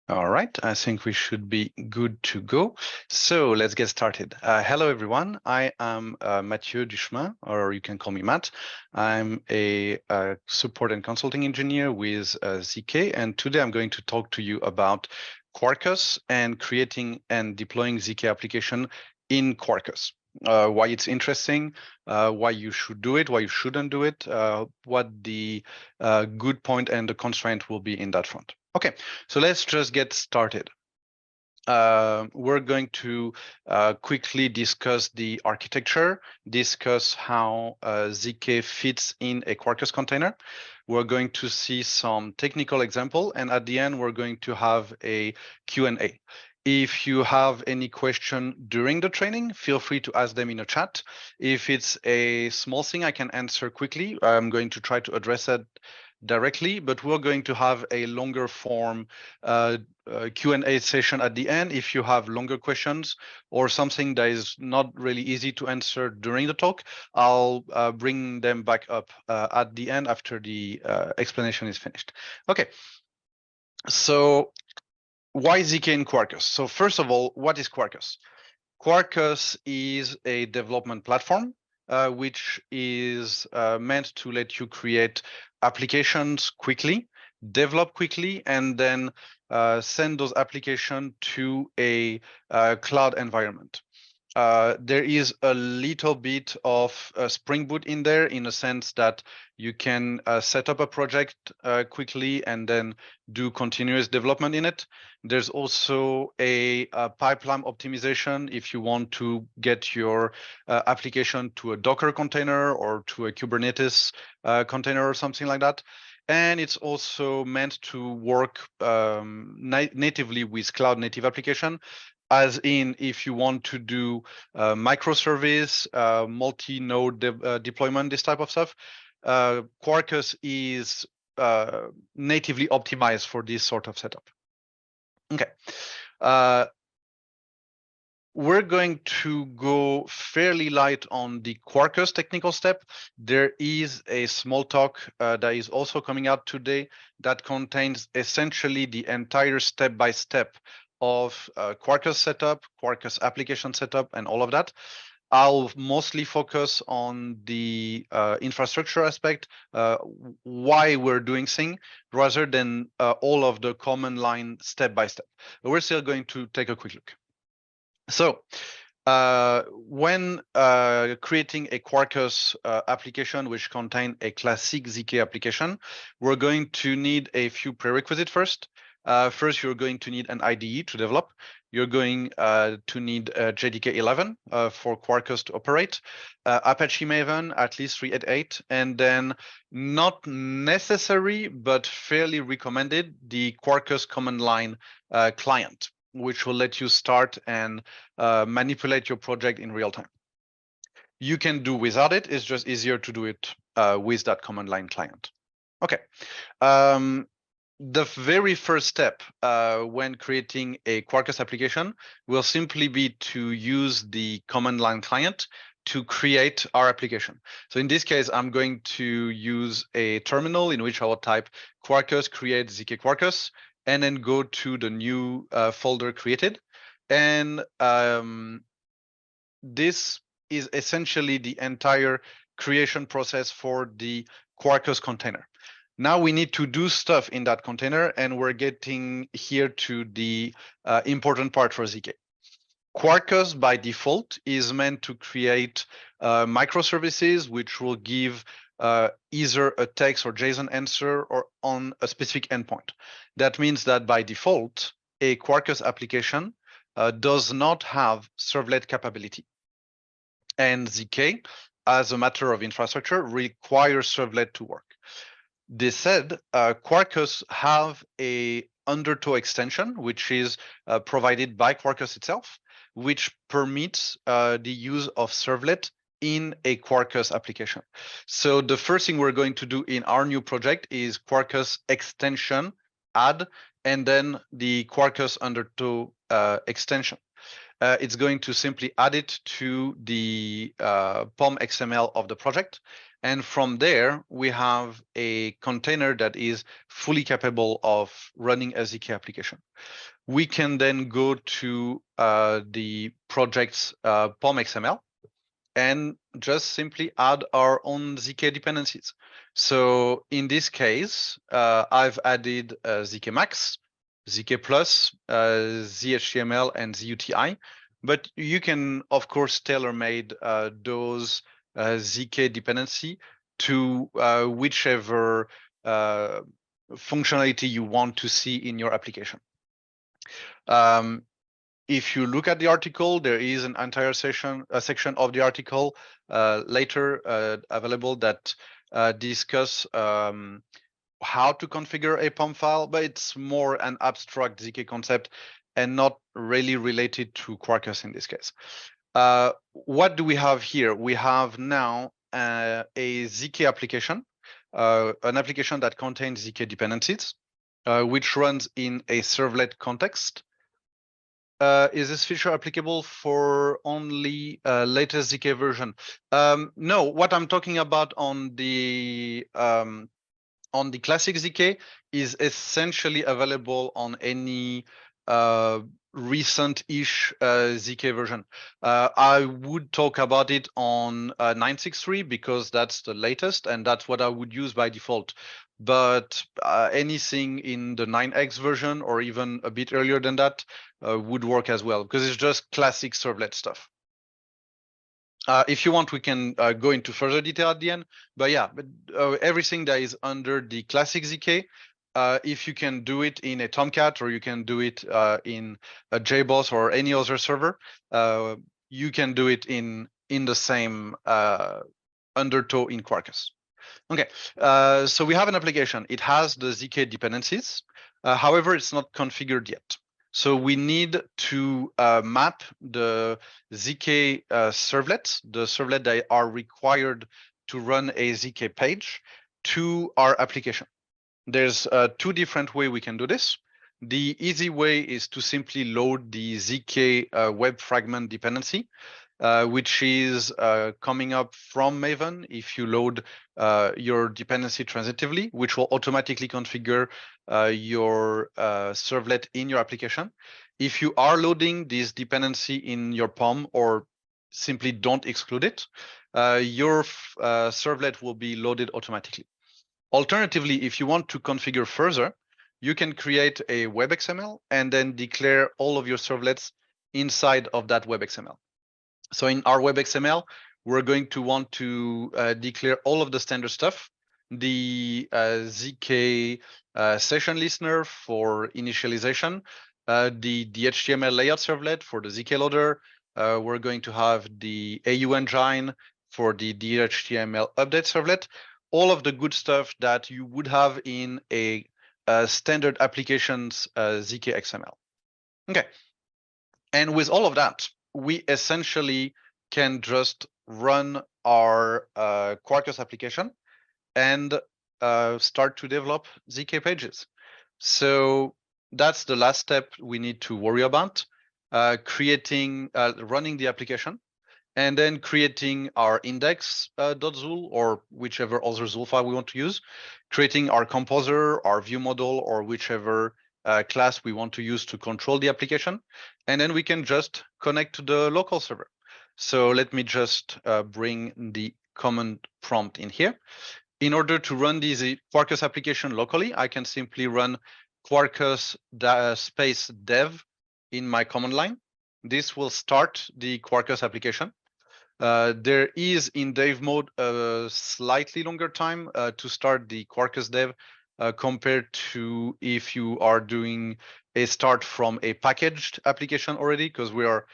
All right, I think we should be good to go. So let's get started. Hello, everyone. I am Mathieu Duchemin, or you can call me Matt. I'm a support and consulting engineer with ZK, and today I'm going to talk to you about Quarkus and creating and deploying ZK application in Quarkus. Why it's interesting, why you should do it, why you shouldn't do it, what the good point and the constraint will be in that front. Okay, so let's just get started. We're going to quickly discuss the architecture, discuss how ZK fits in a Quarkus container. We're going to see some technical example, and at the end, we're going to have a Q&A. If you have any question during the training, feel free to ask them in a chat. If it's a small thing I can answer quickly, I'm going to try to address it directly, but we're going to have a longer form Q&A session at the end. If you have longer questions or something that is not really easy to answer during the talk, I'll bring them back up at the end after the explanation is finished. Okay, so why ZK in Quarkus? So first of all, what is Quarkus? Quarkus is a development platform which is meant to let you create applications quickly, develop quickly, and then send those applications to a cloud environment. There is a little bit of Spring Boot in there, in a sense that you can set up a project quickly and then do continuous development in it. There's also a pipeline optimization if you want to get your application to a Docker container or to a Kubernetes container or something like that. And it's also meant to work natively with cloud native application, as in if you want to do microservice, multi-node deployment, this type of stuff. Quarkus is natively optimized for this sort of setup. Okay. We're going to go fairly light on the Quarkus technical step. There is a small talk that is also coming out today that contains essentially the entire step-by-step of Quarkus setup, Quarkus application setup, and all of that. I'll mostly focus on the infrastructure aspect, why we're doing things, rather than all of the command line step-by-step. But we're still going to take a quick look. So when creating a Quarkus application which contains a classic ZK application, we're going to need a few prerequisites first. First, you're going to need an IDE to develop. You're going to need JDK 11 for Quarkus to operate, Apache Maven, at least 3.8, and then not necessary, but fairly recommended, the Quarkus command line client, which will let you start and manipulate your project in real time. You can do without it. It's just easier to do it with that command line client. Okay. The very first step when creating a Quarkus application will simply be to use the command line client to create our application. So in this case, I'm going to use a terminal in which I will type Quarkus create ZK Quarkus, and then go to the new folder created. And this is essentially the entire creation process for the Quarkus container. Now we need to do stuff in that container, and we're getting here to the important part for ZK. Quarkus by default is meant to create microservices which will give either a text or JSON answer or on a specific endpoint. That means that by default, a Quarkus application does not have servlet capability. And ZK, as a matter of infrastructure, requires servlet to work. This said, Quarkus have a undertow extension, which is provided by Quarkus itself, which permits the use of servlet in a Quarkus application. So the first thing we're going to do in our new project is Quarkus extension add, and then the Quarkus undertow extension. It's going to simply add it to the POM XML of the project. And from there, we have a container that is fully capable of running a ZK application. We can then go to the project's POM XML and just simply add our own ZK dependencies. So in this case, I've added ZK Max, ZK Plus, ZHTML, and ZUTI. But you can, of course, tailor-made those ZK dependency to whichever functionality you want to see in your application. If you look at the article, there is an entire section of the article later available that discuss how to configure a POM file, but it's more an abstract ZK concept and not really related to Quarkus in this case. What do we have here? We have now a ZK application, an application that contains ZK dependencies, which runs in a servlet context. Is this feature applicable for only latest ZK version? No, what I'm talking about on the classic ZK is essentially available on any recent-ish ZK version. I would talk about it on 963 because that's the latest and that's what I would use by default. But anything in the 9x version or even a bit earlier than that would work as well because it's just classic servlet stuff. If you want, we can go into further detail at the end. But yeah, everything that is under the classic ZK, if you can do it in a Tomcat or you can do it in a JBoss or any other server, you can do it in the same undertow in Quarkus. Okay, so we have an application. It has the ZK dependencies. However, it's not configured yet. So we need to map the ZK servlets, the servlet that are required to run a ZK page, to our application. There's two different ways we can do this. The easy way is to simply load the ZK web fragment dependency, which is coming up from Maven if you load your dependency transitively, which will automatically configure your servlet in your application. If you are loading this dependency in your POM or simply don't exclude it, your servlet will be loaded automatically. Alternatively, if you want to configure further, you can create a web XML and then declare all of your servlets inside of that web XML. So in our web XML, we're going to want to declare all of the standard stuff, the ZK session listener for initialization, the HTML layout servlet for the ZK loader. We're going to have the AU engine for the HTML update servlet, all of the good stuff that you would have in a standard applications ZK XML. Okay, and with all of that, we essentially can just run our Quarkus application and start to develop ZK pages. So that's the last step we need to worry about, running the application, and then creating our index.zul or whichever other Zul file we want to use, creating our composer, our view model, or whichever class we want to use to control the application. And then we can just connect to the local server. So let me just bring the command prompt in here. In order to run the Quarkus application locally, I can simply run Quarkus space dev in my command line. This will start the Quarkus application. There is in dev mode a slightly longer time to start the Quarkus dev compared to if you are doing a start from a packaged application already, because we're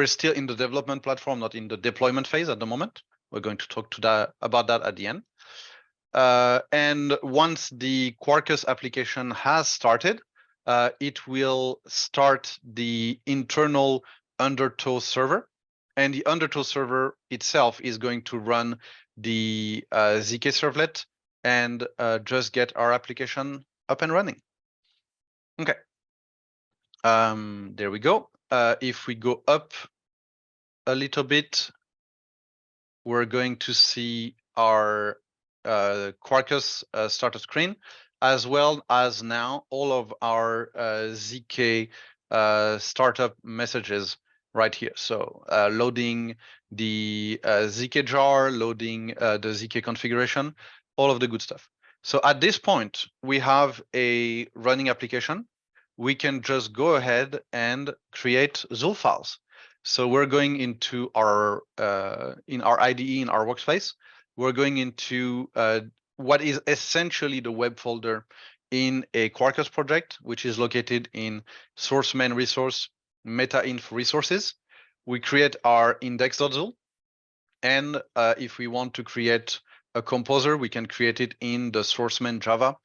still in the development platform, not in the deployment phase at the moment. We're going to talk about that at the end. And once the Quarkus application has started, it will start the internal undertow server. And the undertow server itself is going to run the ZK servlet and just get our application up and running. Okay. There we go. If we go up a little bit, we're going to see our Quarkus starter screen, as well as now all of our ZK startup messages right here. So loading the ZK jar, loading the ZK configuration, all of the good stuff. So at this point, we have a running application. We can just go ahead and create ZUL files. So we're going into our in our IDE, in our workspace, we're going into what is essentially the web folder in a Quarkus project, which is located in source main resource meta-inf resources. We create our index.zul, and if we want to create a composer, we can create it in the source main Java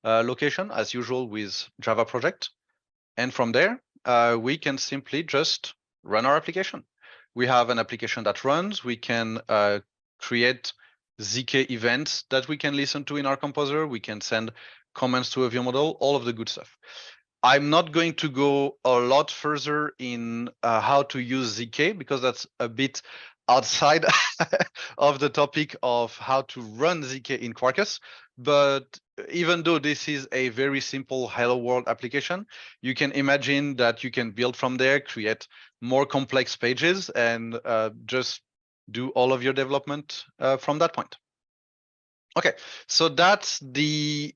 location, as usual with Java project. And from there, we can simply just run our application. We have an application that runs. We can create ZK events that we can listen to in our composer. We can send comments to a view model, all of the good stuff. I'm not going to go a lot further in how to use ZK because that's a bit outside of the topic of how to run ZK in Quarkus. But even though this is a very simple hello world application, you can imagine that you can build from there, create more complex pages, and just do all of your development from that point. Okay, so that's the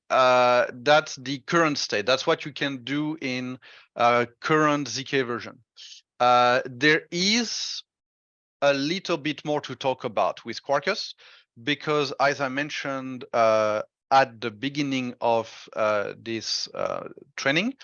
current state. That's what you can do in current ZK version. There is a little bit more to talk about with Quarkus, because as I mentioned at the beginning of this training,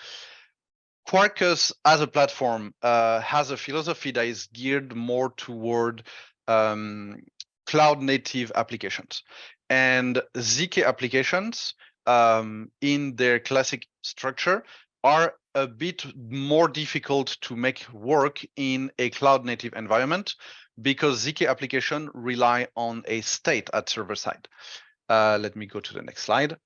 Quarkus as a platform has a philosophy that is geared more toward cloud native applications. And ZK applications in their classic structure are a bit more difficult to make work in a cloud native environment because ZK applications rely on a state at server side. Let me go to the next slide.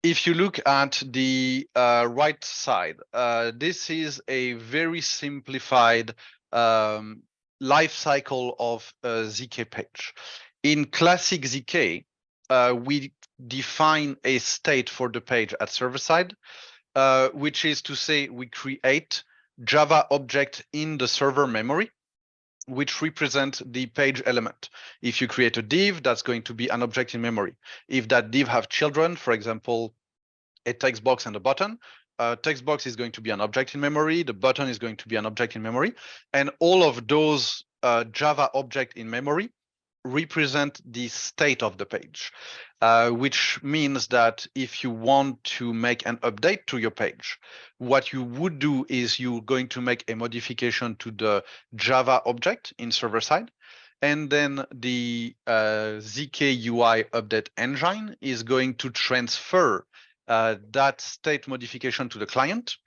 If you look at the right side, this is a very simplified life cycle of a ZK page. In classic ZK, we define a state for the page at server side, which is to say we create Java object in the server memory, which represent the page element. If you create a div, that's going to be an object in memory. If that div have children, for example, a text box and a button, text box is going to be an object in memory, the button is going to be an object in memory, and all of those Java object in memory represent the state of the page, which means that if you want to make an update to your page, what you would do is you're going to make a modification to the Java object in server side, and then the ZK UI update engine is going to transfer that state modification to the client,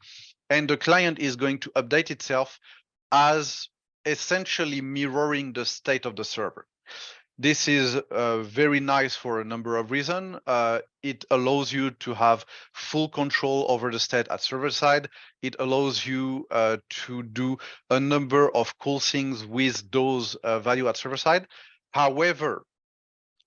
and the client is going to update itself as essentially mirroring the state of the server. This is very nice for a number of reasons. It allows you to have full control over the state at server side. It allows you to do a number of cool things with those value at server side. However,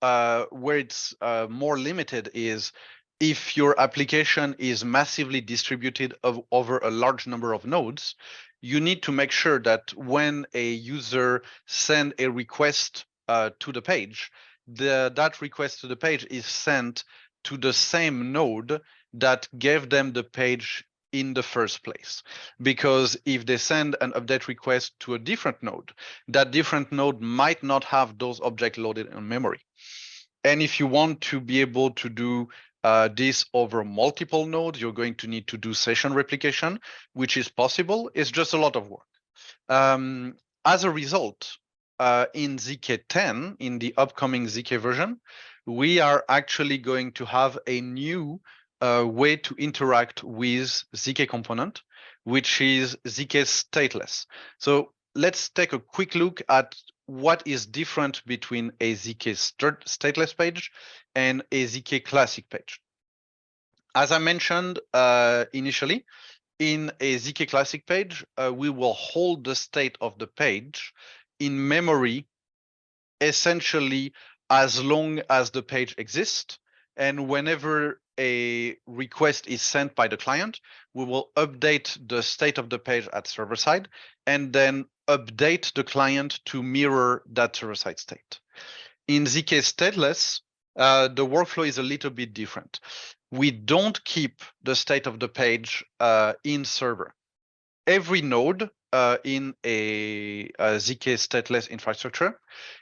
where it's more limited is if your application is massively distributed over a large number of nodes, you need to make sure that when a user send a request to the page, that request to the page is sent to the same node that gave them the page in the first place. Because if they send an update request to a different node, that different node might not have those objects loaded in memory. And if you want to be able to do this over multiple nodes, you're going to need to do session replication, which is possible. It's just a lot of work. As a result, in ZK10, in the upcoming ZK version, we are actually going to have a new way to interact with ZK component, which is ZK stateless. So let's take a quick look at what is different between a ZK stateless page and a ZK classic page. As I mentioned initially, in a ZK classic page, we will hold the state of the page in memory essentially as long as the page exists. And whenever a request is sent by the client, we will update the state of the page at server side and then update the client to mirror that server side state. In ZK Stateless, the workflow is a little bit different. We don't keep the state of the page in server. Every node in a ZK Stateless infrastructure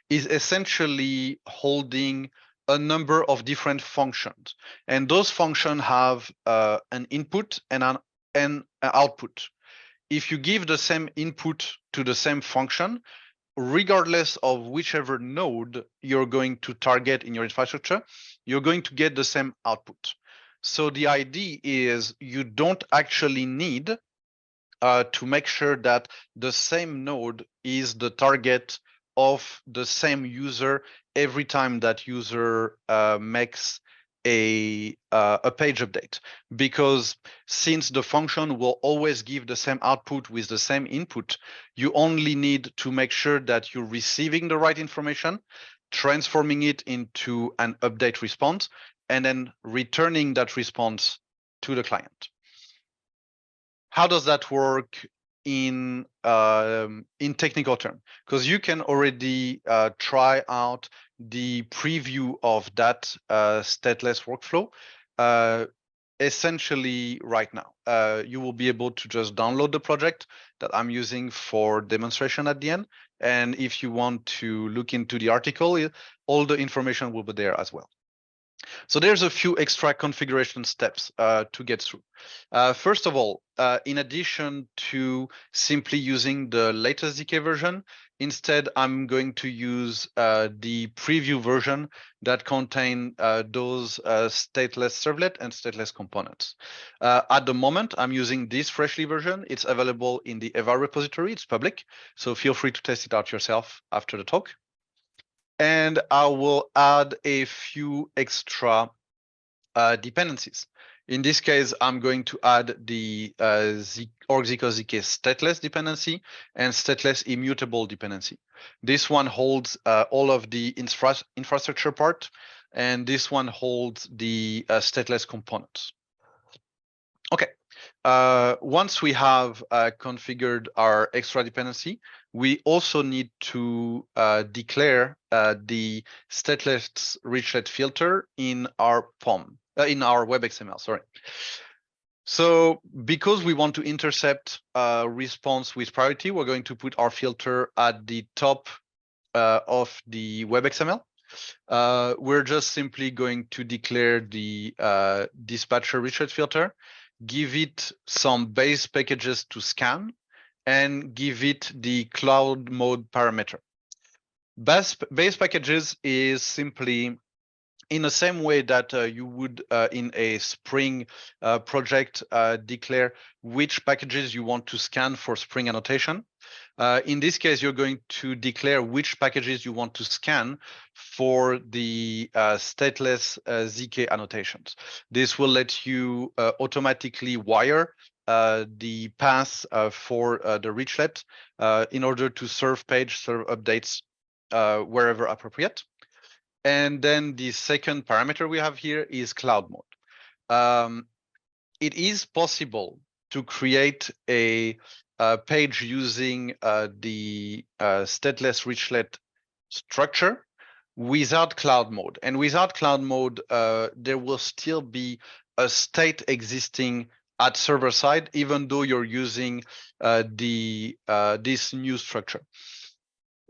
is essentially holding a number of different functions, and those functions have an input and an output. If you give the same input to the same function, regardless of whichever node you're going to target in your infrastructure, you're going to get the same output. So the idea is you don't actually need to make sure that the same node is the target of the same user every time that user makes a page update, because since the function will always give the same output with the same input, you only need to make sure that you're receiving the right information, transforming it into an update response, and then returning that response to the client. How does that work in technical terms? Because you can already try out the preview of that stateless workflow essentially right now. You will be able to just download the project that I'm using for demonstration at the end. And if you want to look into the article, all the information will be there as well. So there's a few extra configuration steps to get through. First of all, in addition to simply using the latest ZK version, instead I'm going to use the preview version that contain those stateless servlet and stateless components. At the moment, I'm using this freshly version. It's available in the eval repository. It's public, so feel free to test it out yourself after the talk. And I will add a few extra dependencies. In this case, I'm going to add the ZK stateless dependency and stateless immutable dependency. This one holds all of the infrastructure part, and this one holds the stateless components. Okay. Once we have configured our extra dependency, we also need to declare the stateless richlet filter in our POM, in our WebXML, sorry. So because we want to intercept response with priority, we're going to put our filter at the top of the WebXML. We're just simply going to declare the dispatcher richlet filter, give it some base packages to scan, and give it the cloud mode parameter. Base packages is simply in the same way that you would in a Spring project declare which packages you want to scan for Spring annotation. In this case, you're going to declare which packages you want to scan for the stateless ZK annotations. This will let you automatically wire the path for the richlet in order to serve updates wherever appropriate. And then the second parameter we have here is cloud mode. It is possible to create a page using the stateless richlet structure without cloud mode. And without cloud mode, there will still be a state existing at server side, even though you're using this new structure.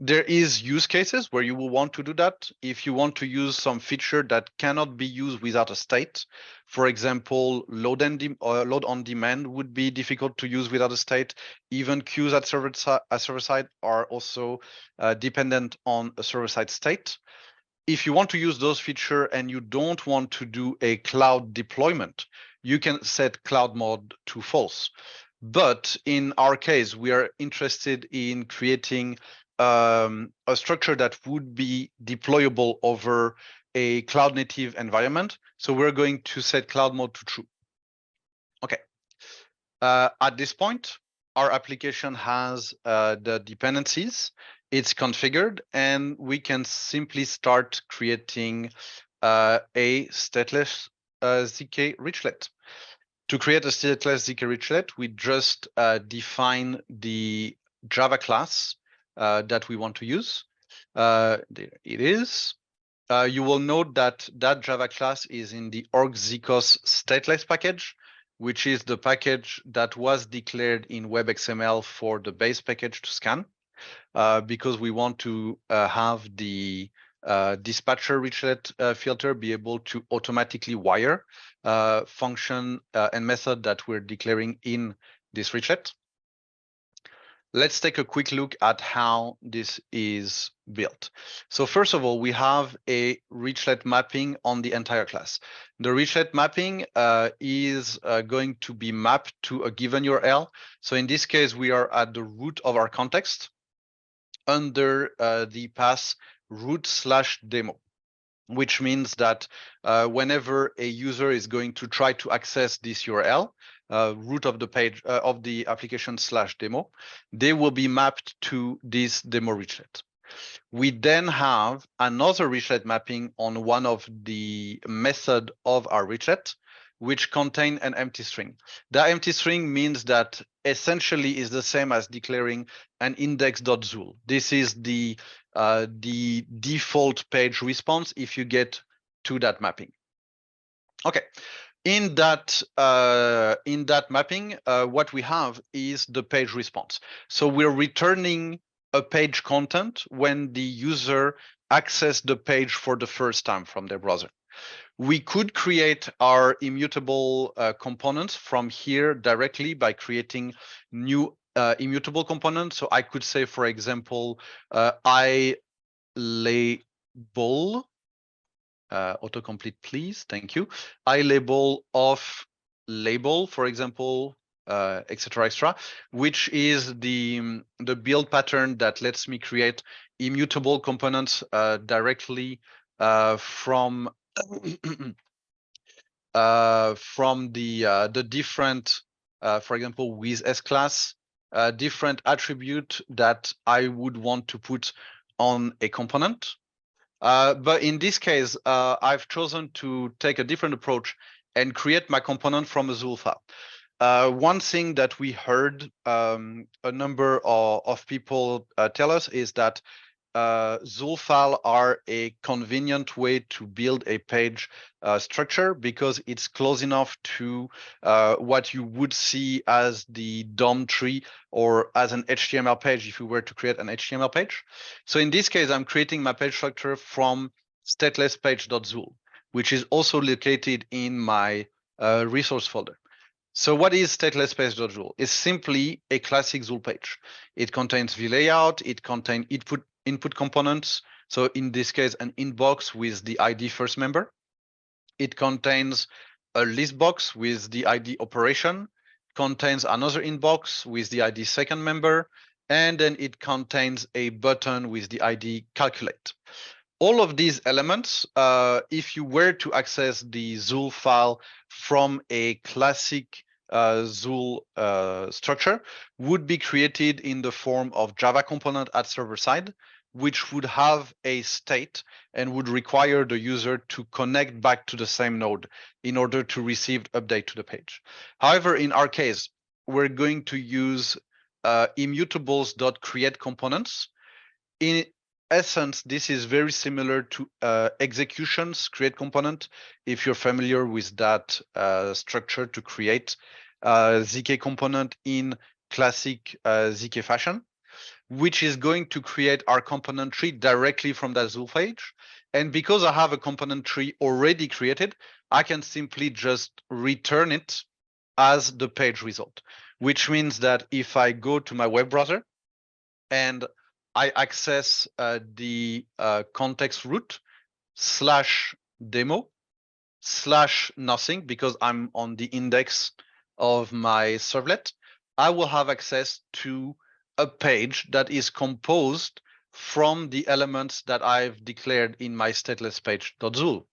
There is use cases where you will want to do that. If you want to use some feature that cannot be used without a state, for example, load on demand would be difficult to use without a state. Even queues at server side are also dependent on a server side state. If you want to use those features and you don't want to do a cloud deployment, you can set cloud mode to false. But in our case, we are interested in creating a structure that would be deployable over a cloud native environment. So we're going to set cloud mode to true. Okay. At this point, our application has the dependencies, it's configured, and we can simply start creating a stateless ZK richlet. To create a stateless ZK richlet, we just define the Java class that we want to use. There it is. You will note that that Java class is in the org-zcos stateless package, which is the package that was declared in WebXML for the base package to scan, because we want to have the dispatcher richlet filter be able to automatically wire function and method that we're declaring in this richlet. Let's take a quick look at how this is built. So first of all, we have a richlet mapping on the entire class. The richlet mapping is going to be mapped to a given URL. So in this case, we are at the root of our context under the path root/demo, which means that whenever a user is going to try to access this URL, root of the page of the application/demo, they will be mapped to this demo richlet. We then have another richlet mapping on one of the method of our richlet, which contain an empty string. That empty string means that essentially is the same as declaring an index.zool. This is the default page response if you get to that mapping. Okay. In that mapping, what we have is the page response. So we're returning a page content when the user access the page for the first time from their browser. We could create our immutable components from here directly by creating new immutable components. So I could say, for example, I label autocomplete, please. Thank you. I label of label, for example, etc., etc., which is the build pattern that lets me create immutable components directly from the different, for example, with S class, different attribute that I would want to put on a component. But in this case, I've chosen to take a different approach and create my component from a Zool file. One thing that we heard a number of people tell us is that Zool files are a convenient way to build a page structure because it's close enough to what you would see as the DOM tree or as an HTML page if you were to create an HTML page. So in this case, I'm creating my page structure from statelesspage.zool, which is also located in my resource folder. So what is statelesspage.zool? It's simply a classic Zool page. It contains the layout, it contains input components. So in this case, an inbox with the ID first member. It contains a list box with the ID operation, contains another inbox with the ID second member, and then it contains a button with the ID calculate. All of these elements, if you were to access the Zool file from a classic Zool structure, would be created in the form of Java component at server side, which would have a state and would require the user to connect back to the same node in order to receive update to the page. However, in our case, we're going to use immutables.create components. In essence, this is very similar to executions create component. If you're familiar with that structure to create ZK component in classic ZK fashion, which is going to create our component tree directly from that Zool page. And because I have a component tree already created, I can simply just return it as the page result, which means that if I go to my web browser and I access the context root /demo /nothing because I'm on the index of my servlet, I will have access to a page that is composed from the elements that I've declared in my stateless page.zool.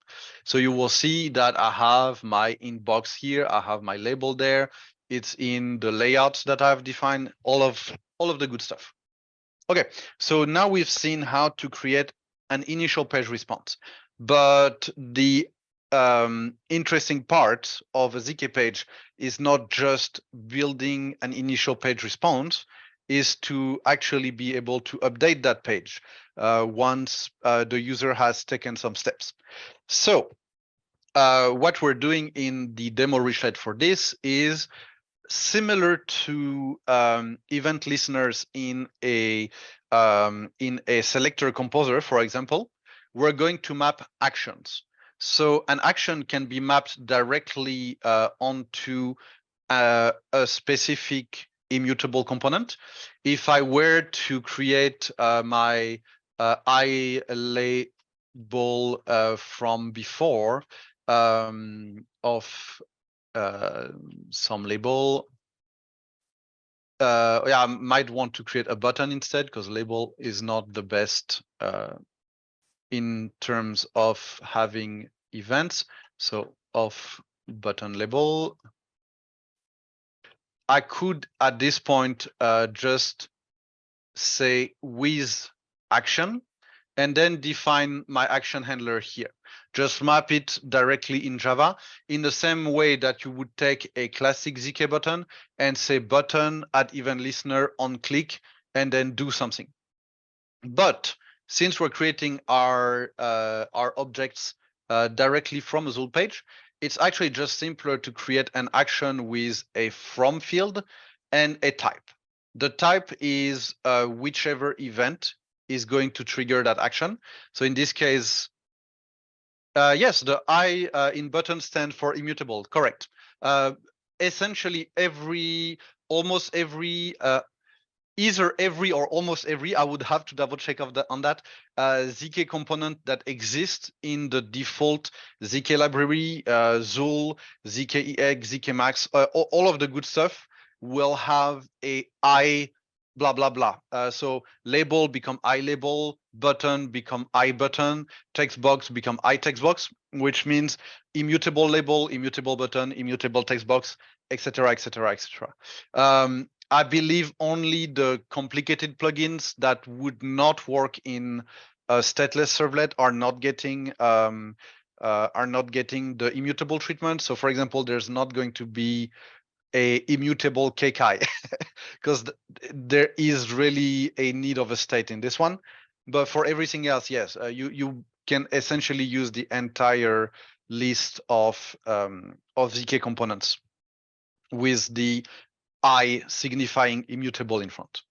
So you will see that I have my inbox here, I have my label there, it's in the layouts that I've defined, all of the good stuff. Okay, so now we've seen how to create an initial page response, but the interesting part of a ZK page is not just building an initial page response, is to actually be able to update that page once the user has taken some steps. So what we're doing in the demo reachlet for this is similar to event listeners in a selector composer, for example. We're going to map actions. So an action can be mapped directly onto a specific immutable component. If I were to create my I label from before of some label, yeah, I might want to create a button instead, because label is not the best in terms of having events. So of button label, I could at this point just say with action, and then define my action handler here. Just map it directly in Java in the same way that you would take a classic ZK button and say button at event listener on click and then do something. But since we're creating our objects directly from a Zool page, it's actually just simpler to create an action with a from field and a type. The type is whichever event is going to trigger that action. So in this case, yes, the I in button stand for immutable, correct. Essentially almost every, either every or almost every, I would have to double check on that, ZK component that exists in the default ZK library, Zool, ZK-EX, ZK Max, all of the good stuff will have a I blah, blah, blah. So label become I label, button become I button, text box become I text box, which means immutable label, immutable button, immutable text box, etc., etc., etc. I believe only the complicated plugins that would not work in a stateless servlet are not getting the immutable treatment. So, for example, there's not going to be a immutable KKI because there is really a need of a state in this one. But for everything else, yes, you can essentially use the entire list of ZK components with the I signifying immutable in front.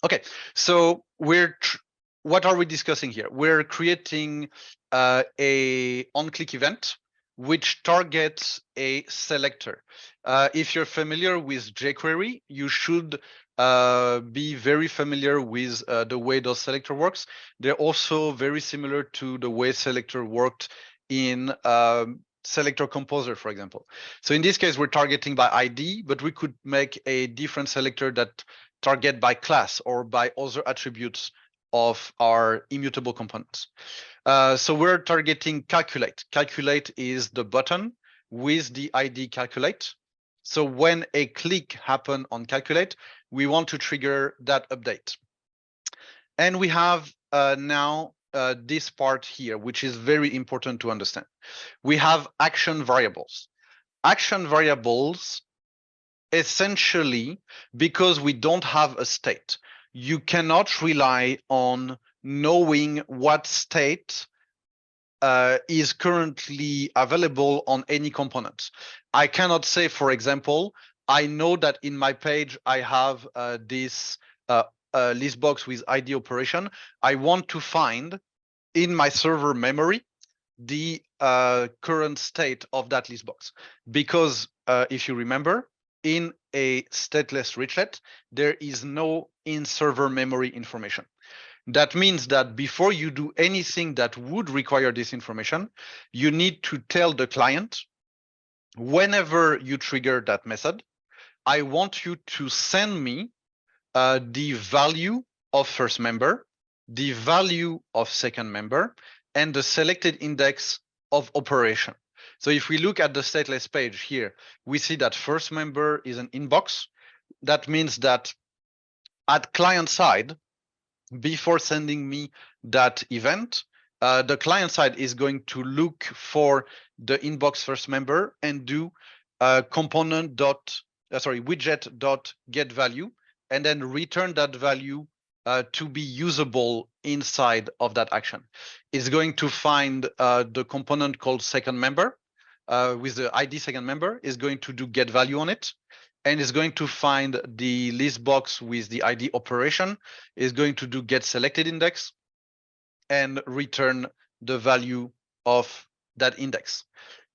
Okay, so what are we discussing here? We're creating a on-click event which targets a selector. If you're familiar with jQuery, you should be very familiar with the way those selector works. They're also very similar to the way selector worked in selector composer, for example. So in this case, we're targeting by ID, but we could make a different selector that target by class or by other attributes of our immutable components. So we're targeting calculate. Calculate is the button with the ID calculate. So when a click happens on calculate, we want to trigger that update. And we have now this part here, which is very important to understand. We have action variables. Action variables, essentially, because we don't have a state, you cannot rely on knowing what state is currently available on any component. I cannot say, for example, I know that in my page I have this list box with ID operation. I want to find in my server memory the current state of that list box. Because if you remember, in a stateless reachlet, there is no in-server memory information. That means that before you do anything that would require this information, you need to tell the client, whenever you trigger that method, I want you to send me the value of first member, the value of second member, and the selected index of operation. So if we look at the stateless page here, we see that first member is an inbox. That means that at client side, before sending me that event, the client side is going to look for the inbox first member and do widget dot get value, and then return that value to be usable inside of that action. It's going to find the component called second member with the ID second member, is going to do get value on it, and is going to find the list box with the ID operation, is going to do get selected index and return the value of that index.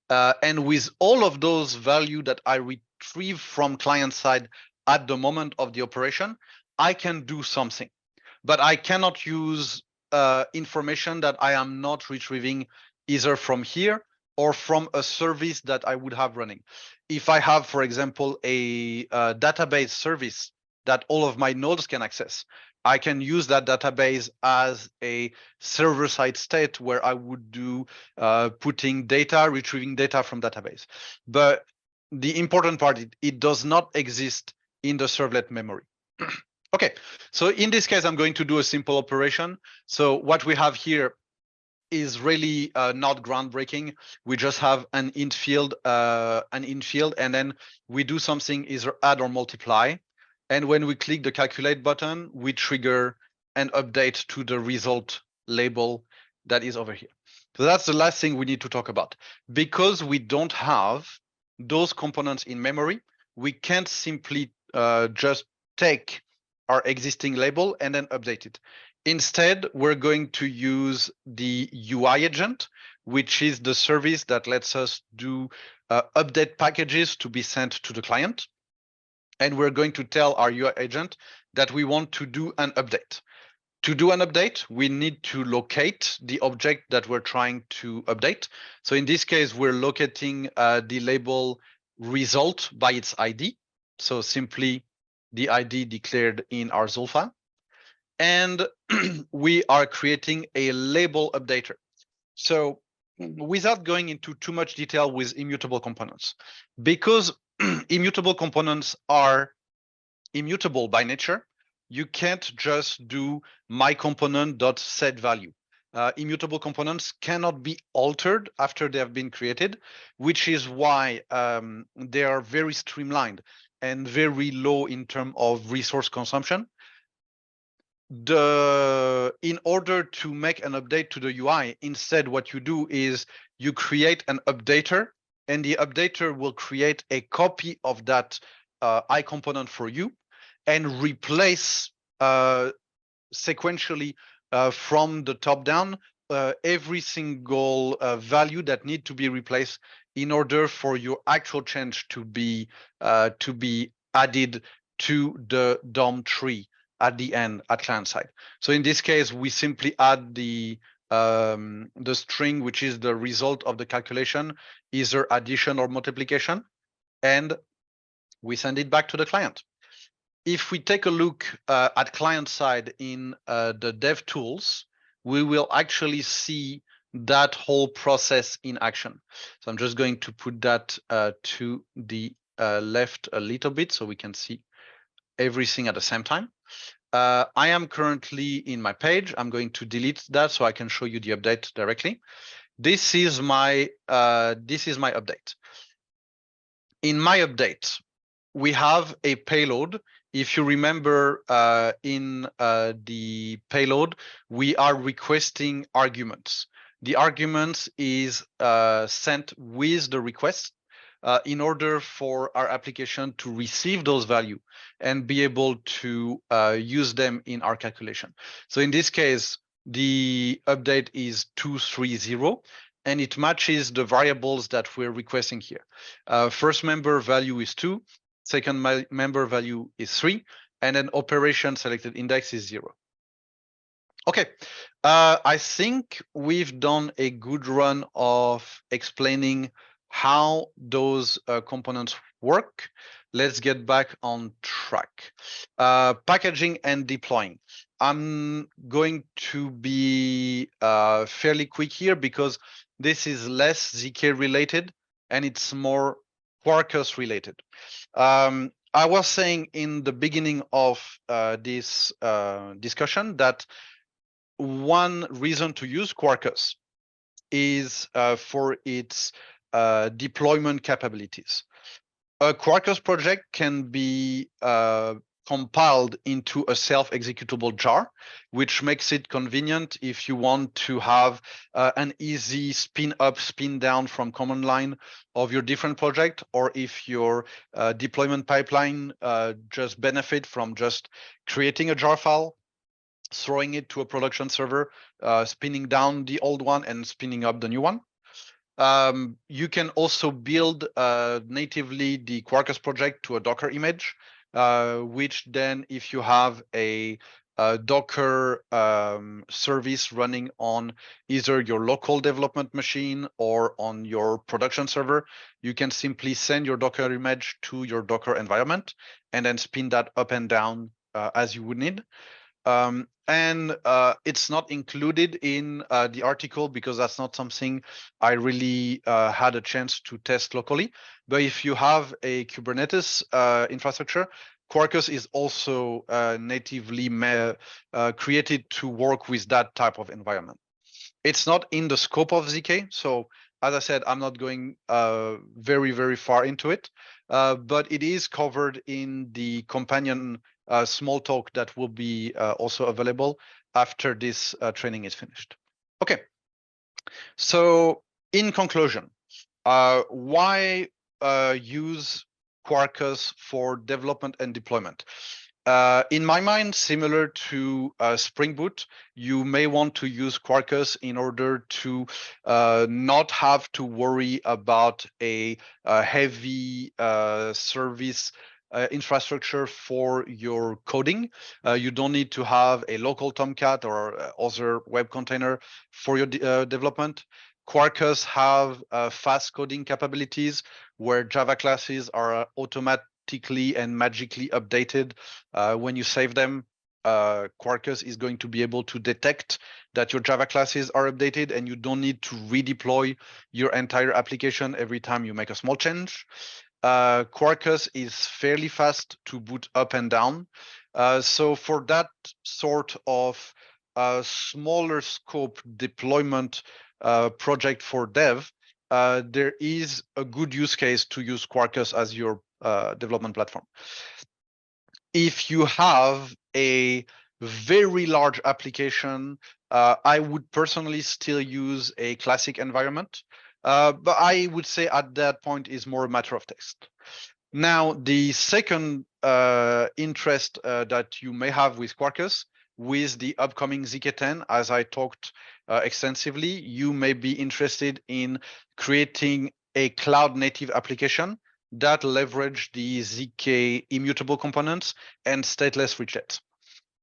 And with all of those value that I retrieve from client side at the moment of the operation, I can do something, but I cannot use information that I am not retrieving either from here or from a service that I would have running. If I have, for example, a database service that all of my nodes can access, I can use that database as a server-side state where I would do putting data, retrieving data from database. But the important part, it does not exist in the servlet memory. Okay, so in this case, I'm going to do a simple operation. So what we have here is really not groundbreaking. We just have an int field, and then we do something, either add or multiply. And when we click the calculate button, we trigger an update to the result label that is over here. So that's the last thing we need to talk about. Because we don't have those components in memory, we can't simply just take our existing label and then update it. Instead, we're going to use the UI agent, which is the service that lets us do update packages to be sent to the client. And we're going to tell our UI agent that we want to do an update. To do an update, we need to locate the object that we're trying to update. So in this case, we're locating the label result by its ID. So simply the ID declared in our ZOL file. And we are creating a label updater. So without going into too much detail with immutable components, because immutable components are immutable by nature, you can't just do myComponent.setValue. Immutable components cannot be altered after they have been created, which is why they are very streamlined and very low in terms of resource consumption. In order to make an update to the UI, instead what you do is you create an updater, and the updater will create a copy of that iComponent for you and replace sequentially from the top down every single value that need to be replaced in order for your actual change to be added to the DOM tree at the end at client side. So in this case, we simply add the string, which is the result of the calculation, either addition or multiplication, and we send it back to the client. If we take a look at client side in the dev tools, we will actually see that whole process in action. So I'm just going to put that to the left a little bit so we can see everything at the same time. I am currently in my page. I'm going to delete that so I can show you the update directly. This is my update. In my update, we have a payload. If you remember, in the payload, we are requesting arguments. The arguments is sent with the request in order for our application to receive those value and be able to use them in our calculation. So in this case, the update is 230, and it matches the variables that we're requesting here. First member value is 2. Second member value is 3, and then operation selected index is 0. Okay, I think we've done a good run of explaining how those components work. Let's get back on track. Packaging and deploying. I'm going to be fairly quick here because this is less ZK related and it's more Quarkus related. I was saying in the beginning of this discussion that one reason to use Quarkus is for its deployment capabilities. A Quarkus project can be compiled into a self-executable jar, which makes it convenient if you want to have an easy spin up, spin down from command line of your different project, or if your deployment pipeline just benefit from just creating a jar file, throwing it to a production server, spinning down the old one and spinning up the new one. You can also build natively the Quarkus project to a Docker image, which then if you have a Docker service running on either your local development machine or on your production server, you can simply send your Docker image to your Docker environment and then spin that up and down as you would need. And it's not included in the article because that's not something I really had a chance to test locally. But if you have a Kubernetes infrastructure, Quarkus is also natively created to work with that type of environment. It's not in the scope of ZK, so as I said, I'm not going very, very far into it, but it is covered in the companion small talk that will be also available after this training is finished. Okay, so in conclusion, why use Quarkus for development and deployment? In my mind, similar to Spring Boot, you may want to use Quarkus in order to not have to worry about a heavy service infrastructure for your coding. You don't need to have a local Tomcat or other web container for your development. Quarkus have fast coding capabilities where Java classes are automatically and magically updated when you save them. Quarkus is going to be able to detect that your Java classes are updated and you don't need to redeploy your entire application every time you make a small change. Quarkus is fairly fast to boot up and down. So for that sort of smaller scope deployment project for dev, there is a good use case to use Quarkus as your development platform. If you have a very large application, I would personally still use a classic environment, but I would say at that point is more a matter of taste. Now, the second interest that you may have with Quarkus, with the upcoming ZK10, as I talked extensively, you may be interested in creating a cloud native application that leverage the ZK immutable components and stateless widgets.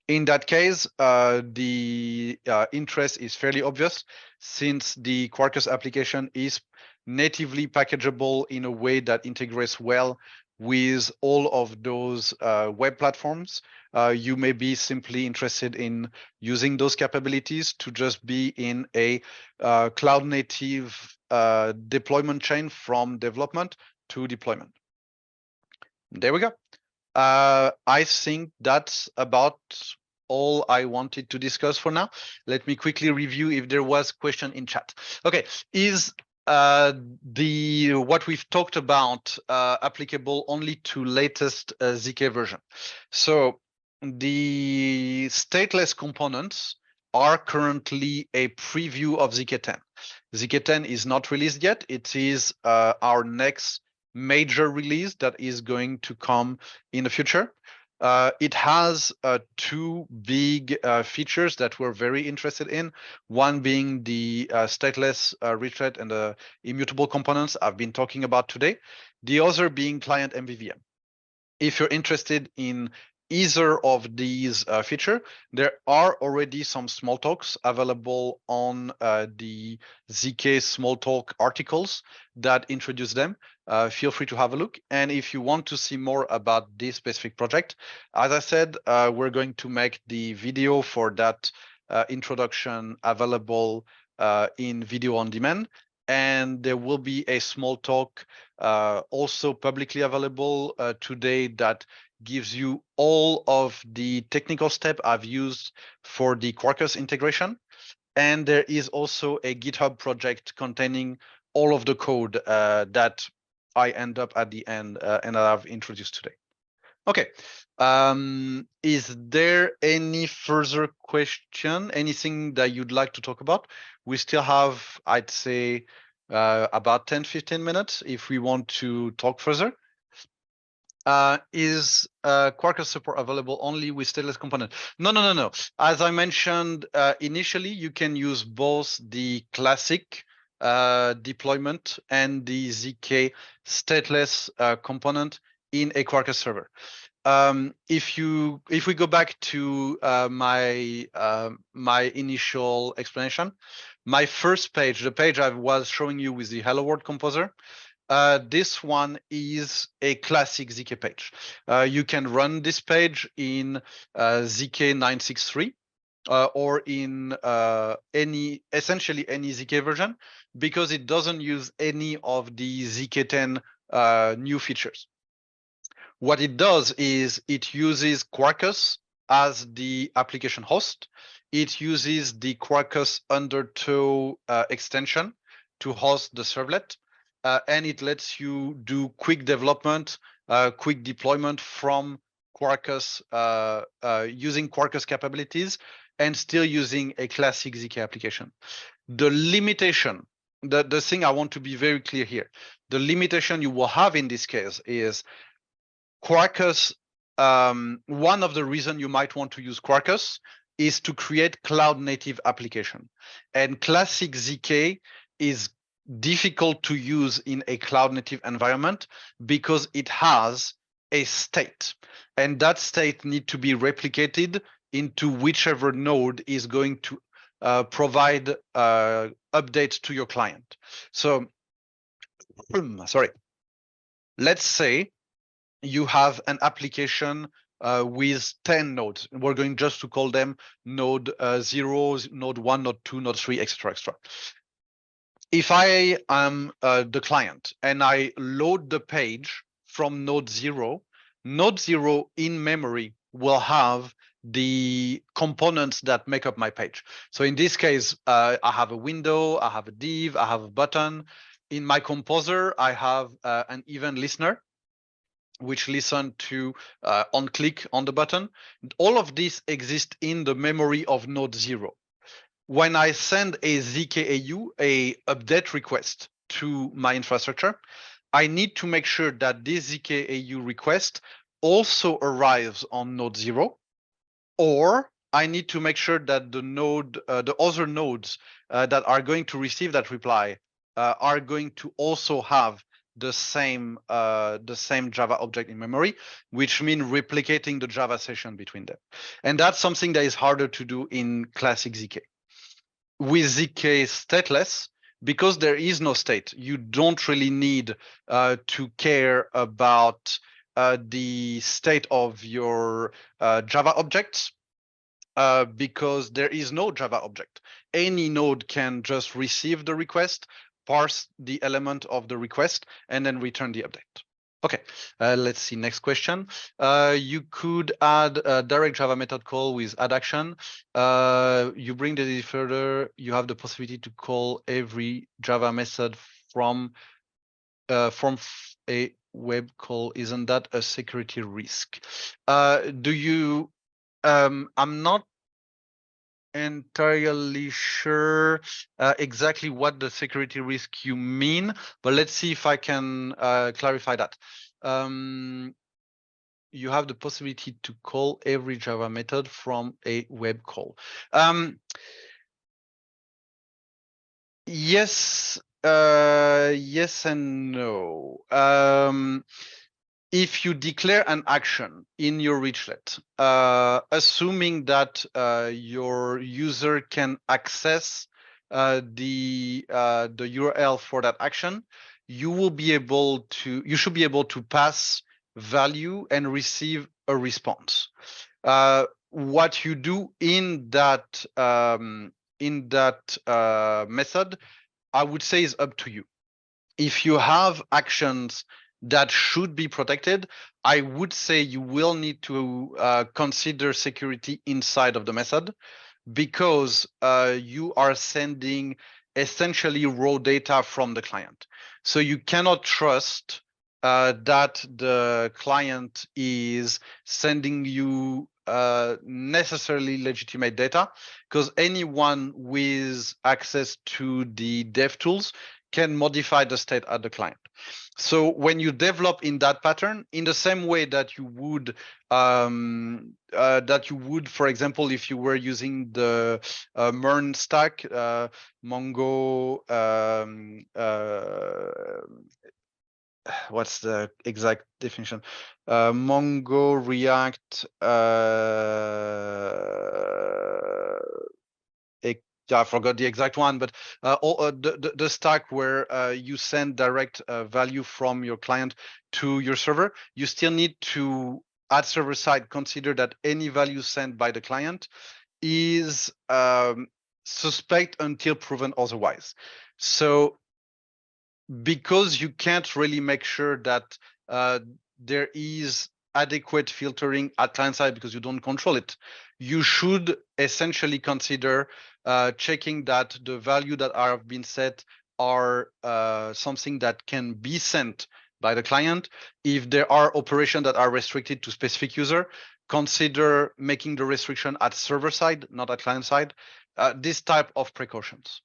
In that case, the interest is fairly obvious since the Quarkus application is natively packageable in a way that integrates well with all of those web platforms. You may be simply interested in using those capabilities to just be in a cloud native deployment chain from development to deployment. There we go. I think that's about all I wanted to discuss for now. Let me quickly review if there was question in chat. Okay, is what we've talked about applicable only to latest ZK version? So the stateless components are currently a preview of ZK10. ZK10 is not released yet. It is our next major release that is going to come in the future. It has two big features that we're very interested in. One being the stateless retret and the immutable components I've been talking about today. The other being client MVVM. If you're interested in either of these features, there are already some small talks available on the ZK Smalltalk articles that introduce them. Feel free to have a look. And if you want to see more about this specific project, as I said, we're going to make the video for that introduction available in video on demand. and there will be a small talk also publicly available today that gives you all of the technical steps I've used for the Quarkus integration. And there is also a GitHub project containing all of the code that I end up at the end and that I've introduced today. Okay. Is there any further question? Anything that you'd like to talk about? We still have, I'd say, about 10-15 minutes if we want to talk further. Is Quarkus support available only with stateless component? No. As I mentioned initially, you can use both the classic deployment and the ZK stateless component in a Quarkus server. If we go back to my initial explanation, my first page, the page I was showing you with the Hello World composer, this one is a classic ZK page. You can run this page in ZK 963 or in essentially any ZK version, because it doesn't use any of the ZK 10 new features. What it does is it uses Quarkus as the application host. It uses the Quarkus Undertow extension to host the servlet, and it lets you do quick development, quick deployment from Quarkus using Quarkus capabilities and still using a classic ZK application. The limitation, the thing I want to be very clear here, the limitation you will have in this case is Quarkus, one of the reasons you might want to use Quarkus is to create cloud native application. And classic ZK is difficult to use in a cloud native environment because it has a state, and that state needs to be replicated into whichever node is going to provide updates to your client. So, sorry, let's say you have an application with 10 nodes. We're going just to call them node 0, node 1, node 2, node 3, etc., etc. If I am the client and I load the page from node 0 in memory will have the components that make up my page. So in this case, I have a window, I have a div, I have a button. In my composer, I have an event listener, which listen to on click on the button. All of this exists in the memory of node 0. When I send a ZKAU, a update request to my infrastructure, I need to make sure that this ZKAU request also arrives on node 0, or I need to make sure that the other nodes that are going to receive that reply are going to also have the same Java object in memory, which means replicating the Java session between them. And that's something that is harder to do in classic ZK. With ZK stateless, because there is no state, you don't really need to care about the state of your Java objects, because there is no Java object. Any node can just receive the request, parse the element of the request, and then return the update. Okay, let's see, next question. You could add a direct Java method call with add action. You bring the further, you have the possibility to call every Java method from a web call. Isn't that a security risk? I'm not entirely sure exactly what the security risk you mean, but let's see if I can clarify that. You have the possibility to call every Java method from a web call. Yes, yes and no. If you declare an action in your reachlet, assuming that your user can access the URL for that action, you should be able to pass value and receive a response. What you do in that method I would say is up to you. If you have actions that should be protected, I would say you will need to consider security inside of the method, because you are sending essentially raw data from the client. So you cannot trust that the client is sending you necessarily legitimate data, because anyone with access to the dev tools can modify the state at the client. So when you develop in that pattern, in the same way that you would, for example, if you were using the MERN stack, Mongo, what's the exact definition? Mongo, React, I forgot the exact one, but the stack where you send direct value from your client to your server, you still need to, at server side, consider that any value sent by the client is suspect until proven otherwise. So because you can't really make sure that there is adequate filtering at client side because you don't control it, you should essentially consider checking that the value that have been set are something that can be sent by the client. If there are operations that are restricted to specific user, consider making the restriction at server side, not at client side. This type of precautions.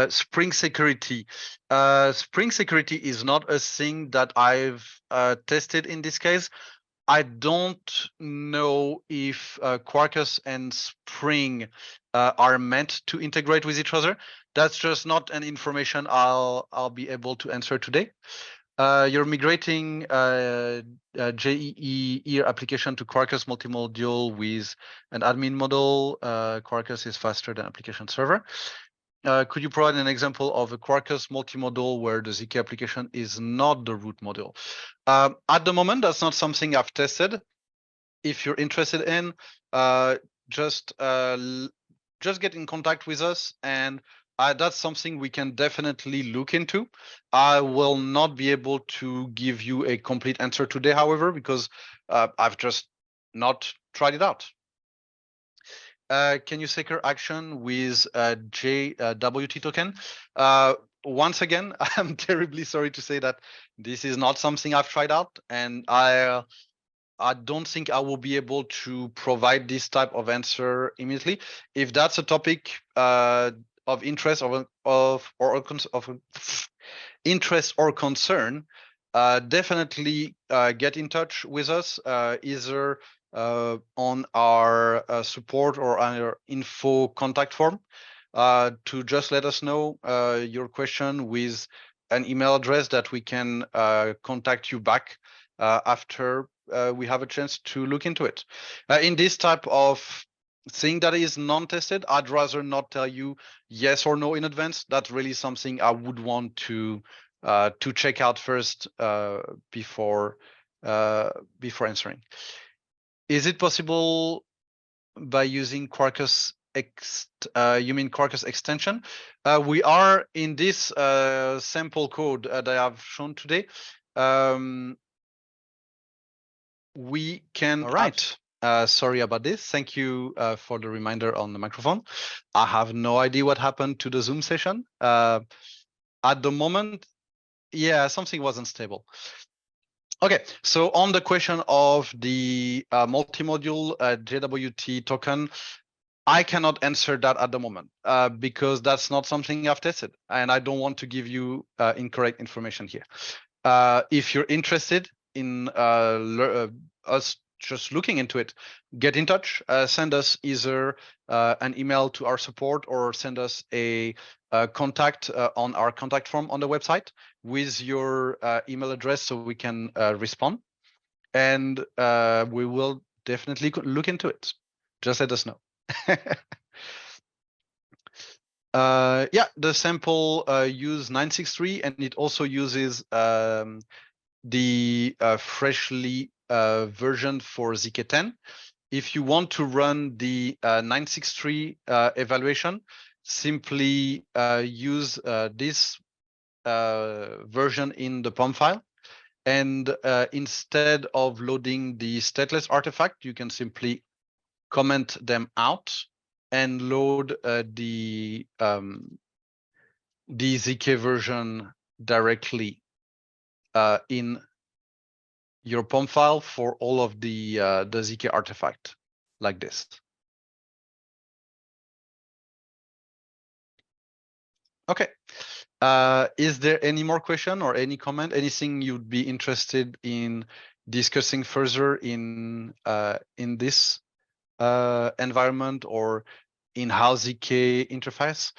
Spring security. Spring security is not a thing that I've tested in this case. I don't know if Quarkus and Spring are meant to integrate with each other. That's just not an information I'll be able to answer today. You're migrating JEE application to Quarkus multimodule with an admin model. Quarkus is faster than application server. Could you provide an example of a Quarkus multimodal where the ZK application is not the root module? At the moment, that's not something I've tested. If you're interested in, just get in contact with us, and that's something we can definitely look into. I will not be able to give you a complete answer today, however, because I've just not tried it out. Can you secure action with JWT token? Once again, I'm terribly sorry to say that this is not something I've tried out, and I don't think I will be able to provide this type of answer immediately. If that's a topic of interest of interest or concern, definitely get in touch with us, either on our support or on our info contact form, to just let us know your question with an email address that we can contact you back after we have a chance to look into it. In this type of thing that is non-tested, I'd rather not tell you yes or no in advance. That's really something I would want to check out first before answering. Is it possible by using Quarkus you mean Quarkus extension? We are in this sample code that I've shown today. We can. All right. Sorry about this. Thank you for the reminder on the microphone. I have no idea what happened to the Zoom session. At the moment, yeah, something wasn't stable. Okay, so on the question of the multimodule JWT token, I cannot answer that at the moment because that's not something I've tested, and I don't want to give you incorrect information here. If you're interested in us just looking into it, get in touch. Send us either an email to our support or send us a contact on our contact form on the website with your email address so we can respond. And we will definitely look into it. Just let us know. Yeah, the sample use 963, and it also uses the freshly version for ZK10. If you want to run the 963 evaluation, simply use this version in the POM file. And instead of loading the stateless artifact, you can simply comment them out and load the ZK version directly in your POM file for all of the ZK artifact, like this. Okay. Is there any more question or any comment? Anything you'd be interested in discussing further in this environment or in how ZK interface?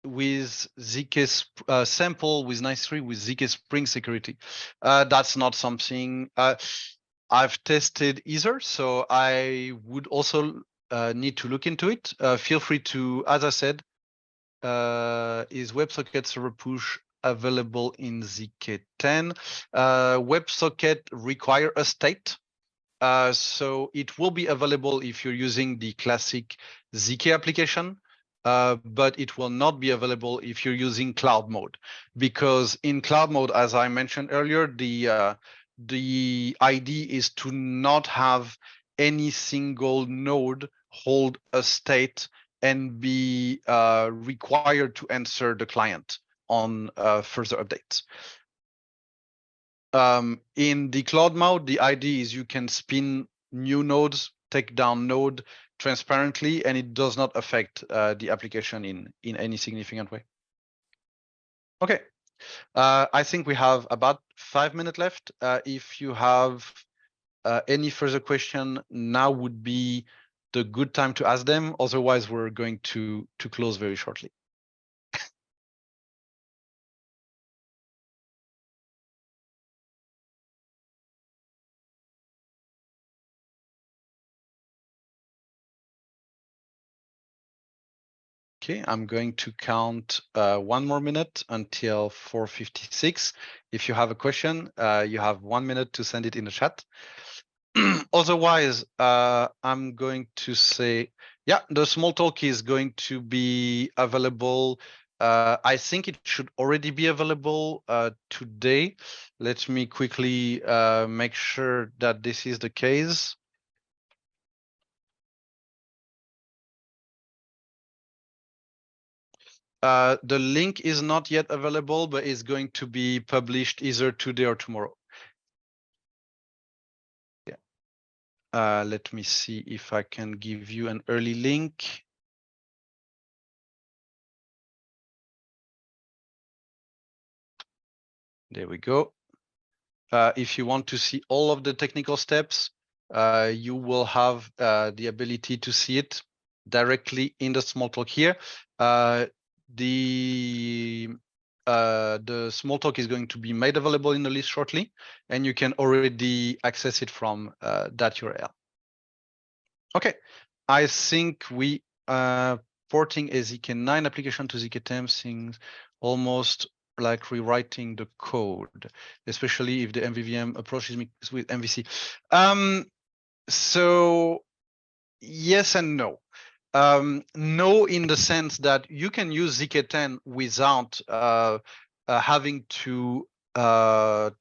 With ZK sample with Nice3 with ZK Spring Security. That's not something I've tested either, so I would also need to look into it. Feel free to, as I said, is WebSocket server push available in ZK10? WebSocket require a state. So it will be available if you're using the classic ZK application, but it will not be available if you're using cloud mode, because in cloud mode, as I mentioned earlier, the idea is to not have any single node hold a state and be required to answer the client on further updates. In the cloud mode, the idea is you can spin new nodes, take down node transparently, and it does not affect the application in any significant way. Okay, I think we have about 5 minutes left. If you have any further question, now would be the good time to ask them. Otherwise, we're going to close very shortly. Okay, I'm going to count 1 more minute until 4:56. If you have a question, you have 1 minute to send it in the chat. Otherwise, I'm going to say, yeah, the small talk is going to be available. I think it should already be available today. Let me quickly make sure that this is the case. The link is not yet available, but is going to be published either today or tomorrow. Yeah. Let me see if I can give you an early link. There we go. If you want to see all of the technical steps, you will have the ability to see it directly in the small talk here. The small talk is going to be made available in the list shortly, and you can already access it from that URL. Okay, I think we porting a ZK9 application to ZK10 seems almost like rewriting the code, especially if the MVVM approach is mixed with MVC. So yes and no. No, in the sense that you can use ZK10 without having to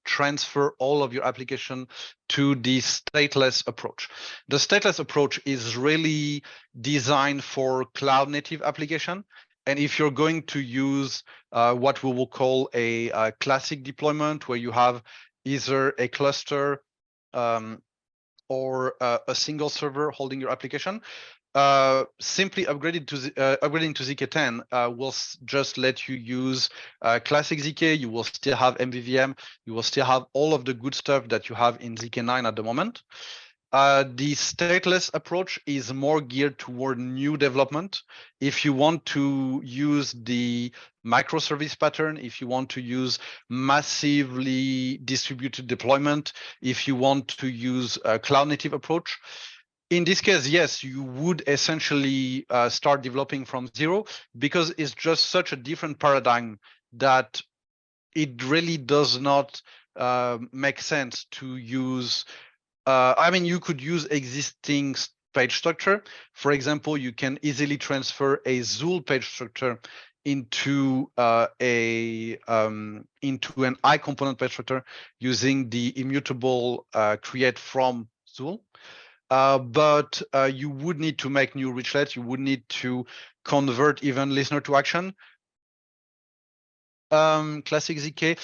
transfer all of your application to the stateless approach. The stateless approach is really designed for cloud native application. And if you're going to use what we will call a classic deployment, where you have either a cluster or a single server holding your application, simply upgrading to ZK10 will just let you use classic ZK. You will still have MVVM. You will still have all of the good stuff that you have in ZK9 at the moment. The stateless approach is more geared toward new development. If you want to use the microservice pattern, if you want to use massively distributed deployment, if you want to use a cloud native approach, in this case, yes, you would essentially start developing from zero, because it's just such a different paradigm that it really does not make sense to use. I mean, you could use existing page structure. For example, you can easily transfer a Zool page structure into into an I component page structure using the immutable create from Zool. But you would need to make new richlets. You would need to convert even listener to action. Classic ZK.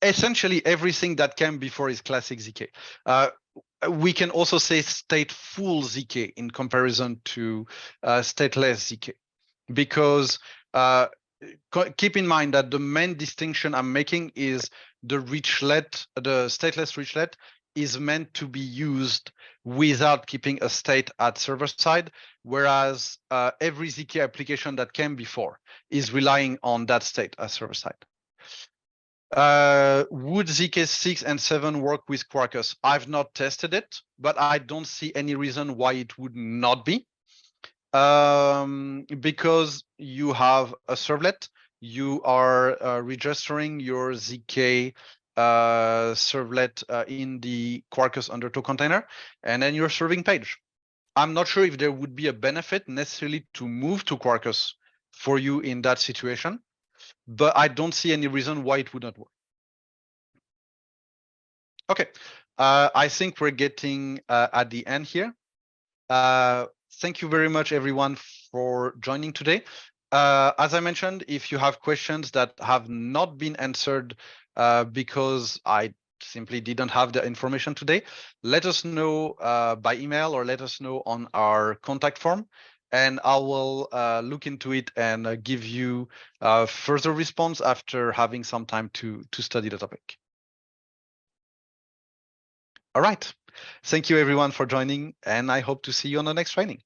Essentially, everything that came before is classic ZK. We can also say stateful ZK in comparison to stateless ZK, because keep in mind that the main distinction I'm making is the richlet, the stateless richlet is meant to be used without keeping a state at server side, whereas every ZK application that came before is relying on that state at server side. Would ZK 6 and 7 work with Quarkus? I've not tested it, but I don't see any reason why it would not be. Because you have a servlet, you are registering your ZK servlet in the Quarkus undertow container, and then you're serving page. I'm not sure if there would be a benefit necessarily to move to Quarkus for you in that situation, but I don't see any reason why it would not work. Okay, I think we're getting at the end here. Thank you very much, everyone, for joining today. As I mentioned, if you have questions that have not been answered because I simply didn't have the information today, let us know by email or let us know on our contact form, and I will look into it and give you further response after having some time to study the topic. All right. Thank you, everyone, for joining, and I hope to see you on the next training.